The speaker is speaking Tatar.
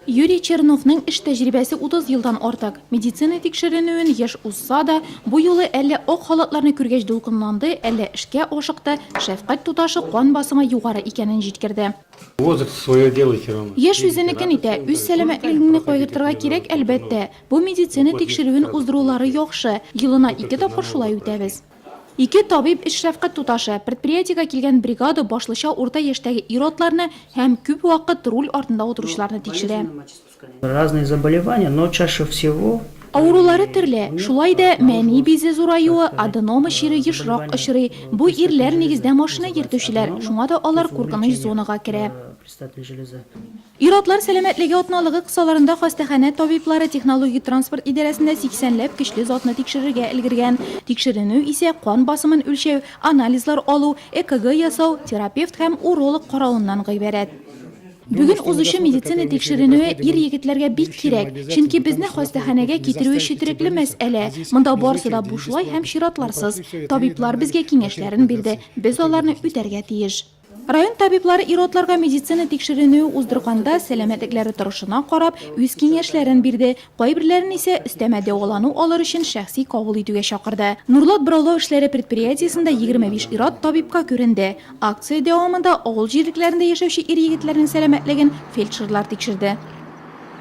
Yuriy Chernovning ish tajribasi 30 yildan ortiq. Meditsina tekshiruvini yash uzsa da, bu yo'li әллә oq holatlarni ko'rgach dolqinlandi, әллә ishga oshiqdi, shafqat tutashi qon bosimi yuqori ekanini yetkirdi. Возраст свое делает все равно. Yash o'zinikini ita, o'z salomatligini qo'yirtirga kerak albatta. Bu meditsina tekshiruvini uzdurulari yaxshi. Yilina 2 topqir shulay o'tamiz. Ikki tabib ish shafqat tutashi предприятиега kelgan brigada boshlishi o'rta yoshdagi irotlarni ham ko'p vaqt rul ortida o'tirishlarni tekshiradi. Разные заболевания, но чаще всего Avrulari turli. Shulayda ma'niy bezi zo'rayuvi, adenoma shiri yishroq ishri. Bu erlar negizda mashina yirtuvchilar. Shunga da ular qo'rqinish zonaga kiradi. предстательной железы. Irotlar salomatligi otnoligi qisolarida xastaxona tabiblari texnologik transport idorasida 80 lab kuchli zotni tekshirishga ilgirgan. Tekshiruv esa qon bosimini o'lchav, analizlar oluv, EKG yasav, terapevt ham urolog qarovundan iborat. Bugun o'zishi meditsina tekshiruvi yigitlarga bek kerak, chunki bizni xastaxonaga keltirish shidratli masala. Bunda borsida bushloy ham shirotlarsiz. Tabiblar bizga kengashlarni berdi. Biz ularni o'targa tegish. Rayon tabiblari irotlarga meditsina tekshiruvini uzdirganda salomatliklari turishini qarab, o'z kengashlarini berdi. Qo'ybirlarini esa istama davolanuv olish uchun shaxsiy qabul etishga chaqirdi. Nurlat Birovlar ishlari предприятиесida 25 irot tabibga ko'rindi. Aksiya davomida o'g'il jiriklarida yashovchi er yigitlarning salomatligini feldsherlar tekshirdi.